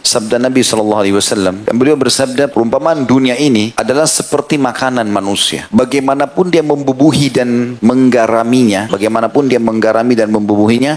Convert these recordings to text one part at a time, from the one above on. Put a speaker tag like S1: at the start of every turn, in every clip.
S1: sabda Nabi SAW. Dan beliau bersabda, perumpamaan dunia ini adalah seperti makanan manusia. Bagaimanapun dia membubuhi dan menggaraminya,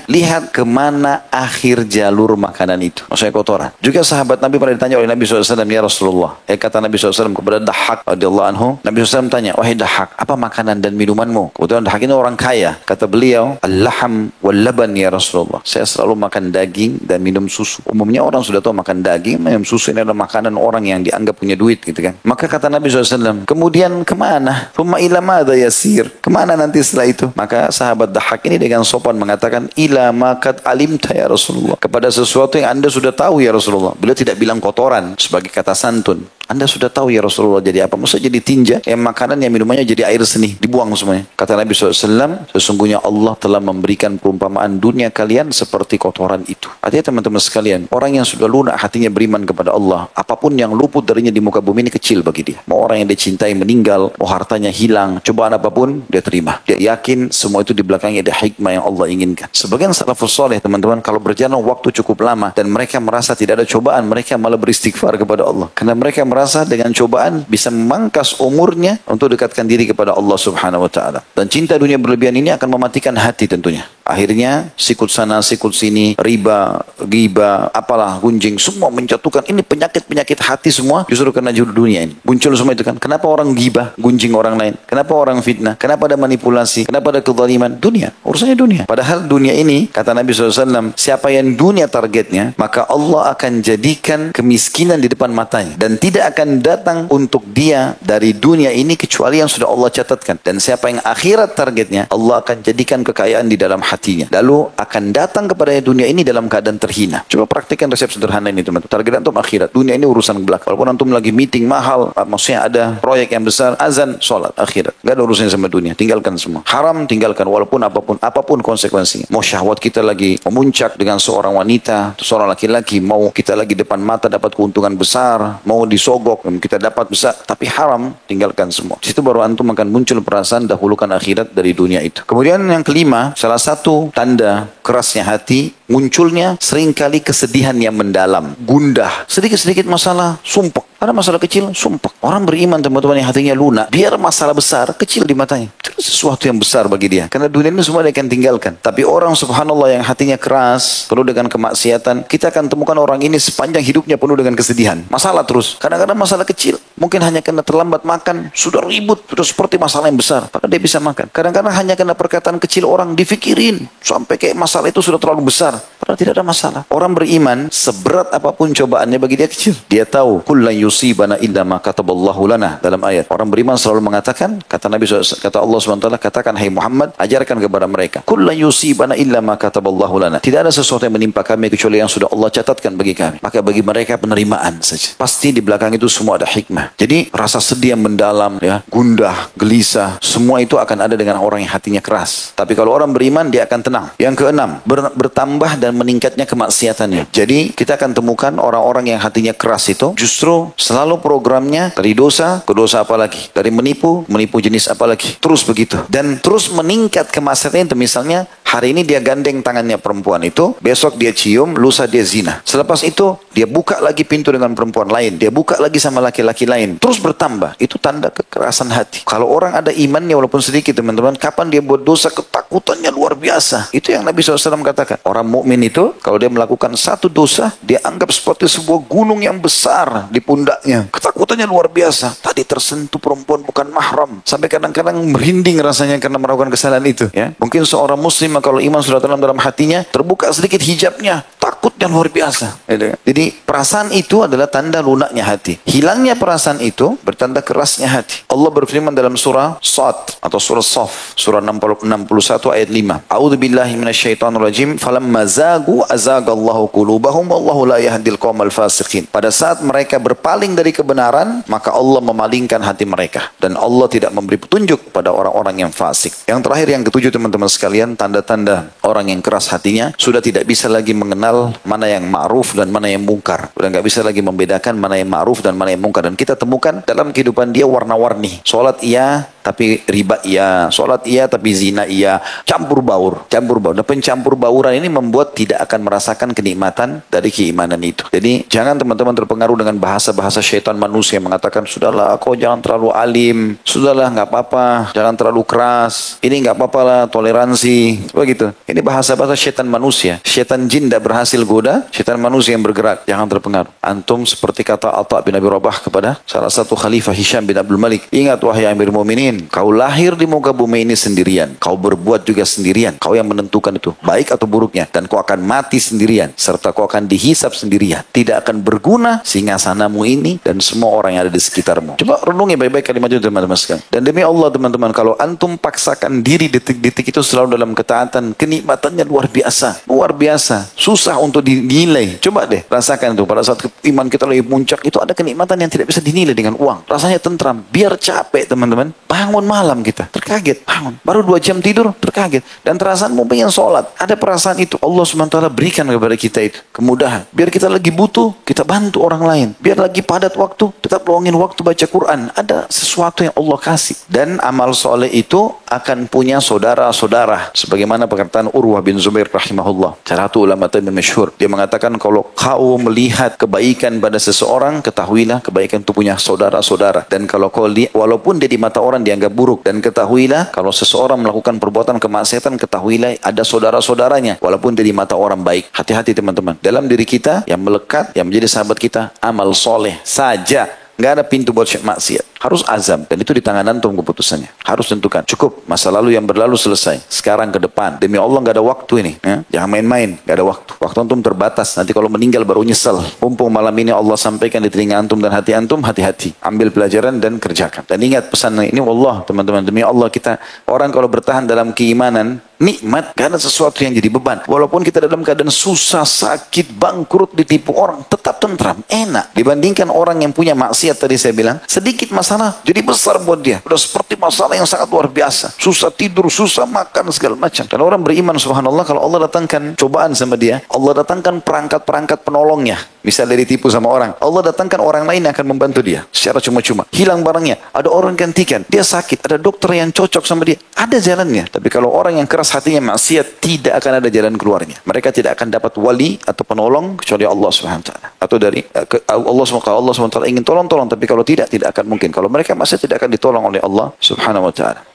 S1: lihat kemana akhir jalur makanan itu. Maksudnya kotoran. Juga sahabat Nabi pernah ditanya oleh Nabi SAW, ya Rasulullah. Kata Nabi SAW kepada Dahhak radhiyallahu anhu, Nabi SAW tanya, wahai Dahhak, apa makanan dan minumanmu? Kebetulan Dahhak ini orang kaya. Kata beliau, al-laham wal-laban ya Rasulullah. Saya selalu makan daging dan minum susu. Umumnya orang sudah tahu makan daging, minum susu ini adalah makanan orang yang dianggap punya duit gitu kan. Maka kata Nabi SAW, kemudian kemana? Thumma ila madza yasir? Kemana nanti setelah itu? Maka sahabat Dahhak ini dengan sopan mengatakan, ila ma qad alimta ya Rasulullah. Kepada sesuatu yang Anda sudah tahu ya Rasulullah. Beliau tidak bilang kotoran sebagai kata santun. Anda sudah tahu ya Rasulullah jadi apa? Masa jadi tinja? Yang makanan yang minumannya jadi air seni. Dibuang semuanya. Kata Nabi SAW, sesungguhnya Allah telah memberikan perumpamaan dunia kalian seperti kotoran itu. Artinya teman-teman sekalian, orang yang sudah lunak hatinya beriman kepada Allah, apapun yang luput darinya di muka bumi ini kecil bagi dia. Mau orang yang dia cintai meninggal, mau hartanya hilang, cobaan apapun, dia terima. Dia yakin semua itu di belakangnya ada hikmah yang Allah inginkan. Sebagian salafus soleh teman-teman, kalau berjalan waktu cukup lama dan mereka merasa tidak ada cobaan, mereka malah beristighfar kepada Allah. Karena mereka merasa dengan cobaan bisa memangkas umurnya untuk dekatkan diri kepada Allah Subhanahu wa taala. Dan cinta dunia berlebihan ini akan mematikan hati tentunya. Akhirnya sikut sana sikut sini, riba, ghibah, apalah gunjing, semua menjatuhkan. Ini penyakit-penyakit hati semua justru karena dunia ini. Muncul semua itu kan. Kenapa orang ghibah, gunjing orang lain? Kenapa orang fitnah? Kenapa ada manipulasi? Kenapa ada kezaliman? Dunia, urusannya dunia. Padahal dunia ini, kata Nabi SAW, siapa yang dunia targetnya, maka Allah akan jadikan kemiskinan di depan matanya. Dan tidak akan datang untuk dia dari dunia ini kecuali yang sudah Allah catatkan. Dan siapa yang akhirat targetnya, Allah akan jadikan kekayaan di dalam hatinya. Lalu akan datang kepada dunia ini dalam keadaan terhina. Coba praktikkan resep sederhana ini teman-teman. Target antum akhirat. Dunia ini urusan belakang. Walaupun antum lagi meeting mahal, maksudnya ada proyek yang besar, azan, sholat, akhirat. Gak ada urusannya sama dunia. Tinggalkan semua. Haram tinggalkan walaupun apapun konsekuensinya. Mau syahwat kita lagi memuncak dengan seorang wanita, seorang laki-laki, mau kita lagi depan mata dapat keuntungan besar, mau disogok, kita dapat besar, tapi haram, tinggalkan semua. Di situ baru antum akan muncul perasaan dahulukan akhirat dari dunia itu. Kemudian yang kelima, salah satu tanda kerasnya hati, munculnya seringkali kesedihan yang mendalam, gundah, sedikit-sedikit masalah, sumpek. Ada masalah kecil, sumpek. Orang beriman teman-teman yang hatinya lunak, biar masalah besar, kecil di matanya. Itu sesuatu yang besar bagi dia. Karena dunia ini semua dia akan tinggalkan. Tapi orang subhanallah yang hatinya keras, penuh dengan kemaksiatan, kita akan temukan orang ini sepanjang hidupnya penuh dengan kesedihan. Masalah terus. Kadang-kadang masalah kecil. Mungkin hanya karena terlambat makan, sudah ribut, sudah seperti masalah yang besar. Padahal dia bisa makan. Kadang-kadang hanya karena perkataan kecil orang difikirin. Sampai kayak masalah itu sudah terlalu besar. Padahal tidak ada masalah. Orang beriman, seberat apapun cobaannya bagi dia kecil. Dia tahu, kullan yusibana illa ma kataballahu lana. Dalam ayat. Orang beriman selalu mengatakan, kata Nabi SAW, kata Allah SWT, katakan, hai Muhammad, ajarkan kepada mereka. Kullan yusibana illa ma kataballahu lana. Tidak ada sesuatu yang menimpa kami kecuali yang sudah Allah catatkan bagi kami. Maka bagi mereka penerimaan saja. Pasti di belakang itu semua ada hikmah. Jadi rasa sedih yang mendalam, ya, gundah, gelisah, semua itu akan ada dengan orang yang hatinya keras. Tapi kalau orang beriman, dia akan tenang. Yang keenam, bertambah dan meningkatnya kemaksiatannya. Jadi kita akan temukan orang-orang yang hatinya keras itu justru selalu programnya dari dosa ke dosa apa lagi, dari menipu jenis apa lagi, terus begitu. Dan terus meningkat kemaksiatannya itu. Misalnya hari ini dia gandeng tangannya perempuan itu, besok dia cium, lusa dia zina. Selepas itu dia buka lagi pintu dengan perempuan lain, dia buka lagi sama laki-laki lain, terus bertambah. Itu tanda kekerasan hati. Kalau orang ada imannya walaupun sedikit teman-teman, kapan dia buat dosa ketakutannya luar biasa. Itu yang Nabi SAW katakan. Orang mukmin itu kalau dia melakukan satu dosa, dia anggap seperti sebuah gunung yang besar di pundaknya. Ketakutannya luar biasa. Tadi tersentuh perempuan bukan mahram, sampai kadang-kadang merinding rasanya karena melakukan kesalahan itu. Ya, mungkin seorang muslim kalau iman sudah dalam hatinya, terbuka sedikit hijabnya, takutnya luar biasa. Jadi perasaan itu adalah tanda lunaknya hati. Hilangnya perasaan itu bertanda kerasnya hati. Allah berfirman dalam surah Sad atau surah Saf, surah 61 ayat 5. A'udzubillahi minasyaitonirrajim. Falamma zagu azagallahu qulubahum wallahu la yahdil qaumal fasiqin. Pada saat mereka berpaling dari kebenaran, maka Allah memalingkan hati mereka dan Allah tidak memberi petunjuk pada orang-orang yang fasik. Yang terakhir, yang ketujuh teman-teman sekalian, tanda-tanda orang yang keras hatinya sudah tidak bisa lagi mengenal mana yang ma'ruf dan mana yang mungkar. Sudah nggak bisa lagi membedakan mana yang ma'ruf dan mana yang mungkar. Dan kita temukan dalam kehidupan dia warna-warni. Sholat iya, tapi riba iya, sholat iya, tapi zina iya, campur baur. Dan pencampur bauran ini membuat tidak akan merasakan kenikmatan dari keimanan itu. Jadi jangan teman-teman terpengaruh dengan bahasa-bahasa syaitan manusia yang mengatakan, sudahlah kau jangan terlalu alim, sudahlah nggak apa-apa, jangan terlalu keras, ini nggak apa-apa lah, toleransi, begitu. Ini bahasa-bahasa syaitan manusia. Syaitan jin tidak berhasil goda, syaitan manusia yang bergerak. Jangan terpengaruh. Antum seperti kata Atha bin Abi Rabah kepada salah satu khalifah Hisham bin Abdul Malik, ingat wahai Amir Mu'minin, kau lahir di muka bumi ini sendirian, kau berbuat juga sendirian, kau yang menentukan itu baik atau buruknya, dan kau akan mati sendirian, serta kau akan dihisap sendirian. Tidak akan berguna singgasanamu ini dan semua orang yang ada di sekitarmu. Coba renungi baik-baik kalimat itu teman-teman sekalian. Dan demi Allah teman-teman, kalau antum paksakan diri detik-detik itu selalu dalam ketaatan, kenikmatannya luar biasa. Luar biasa. Susah untuk dinilai. Coba deh rasakan itu. Pada saat iman kita lagi puncak, itu ada kenikmatan yang tidak bisa dinilai dengan uang. Rasanya tentram. Biar capek teman-teman, bangun malam kita terkaget. Bangun. Baru 2 jam tidur terkaget. Dan perasaan mau pengen sholat. Ada perasaan itu. Allah SWT berikan kepada kita itu kemudahan. Biar kita lagi butuh, kita bantu orang lain. Biar lagi padat waktu, tetap luangin waktu baca Quran. Ada sesuatu yang Allah kasih. Dan amal soleh itu akan punya saudara-saudara. Sebagaimana perkataan Urwah bin Zubair rahimahullah. Salah satu ulama tabi'in masyhur. Dia mengatakan, kalau kau melihat kebaikan pada seseorang, ketahuilah kebaikan itu punya saudara-saudara. Dan kalau kau lihat, walaupun dia di mata orang dianggap buruk, dan ketahuilah kalau seseorang melakukan perbuatan kemaksiatan, ketahuilah ada saudara-saudaranya. Walaupun dia di mata orang baik. Hati-hati teman-teman. Dalam diri kita yang melekat, yang menjadi sahabat kita, amal soleh saja. Nggak ada pintu buat maksiat. Harus azam. Dan itu di tangan antum keputusannya. Harus tentukan. Cukup. Masa lalu yang berlalu selesai. Sekarang ke depan. Demi Allah nggak ada waktu ini. Ya? Jangan main-main. Nggak ada waktu. Waktu antum terbatas. Nanti kalau meninggal baru nyesel. Mumpung malam ini Allah sampaikan di telinga antum dan hati antum, hati-hati. Ambil pelajaran dan kerjakan. Dan ingat pesan ini, Allah teman-teman. Demi Allah kita, orang kalau bertahan dalam keimanan, nikmat, gak ada sesuatu yang jadi beban. Walaupun kita dalam keadaan susah, sakit, bangkrut, ditipu orang, tetap tentram, enak. Dibandingkan orang yang punya maksiat tadi saya bilang, sedikit masalah jadi besar buat dia. Udah seperti masalah yang sangat luar biasa. Susah tidur, susah makan, segala macam. Dan orang beriman, subhanallah, kalau Allah datangkan cobaan sama dia, Allah datangkan perangkat-perangkat penolongnya. Misalnya ditipu sama orang, Allah datangkan orang lain yang akan membantu dia secara cuma-cuma. Hilang barangnya, ada orang gantikan. Dia sakit, ada dokter yang cocok sama dia. Ada jalannya. Tapi kalau orang yang keras hatinya maksiat, tidak akan ada jalan keluarnya. Mereka tidak akan dapat wali atau penolong kecuali Allah SWT. Atau dari Allah SWT ingin tolong, tapi kalau tidak akan mungkin. Kalau mereka masih tidak akan ditolong oleh Allah Subhanahu wa taala.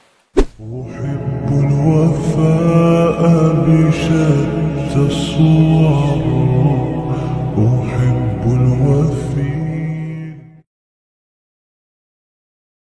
S1: Uhibbul wafa'a bi syatta suwar.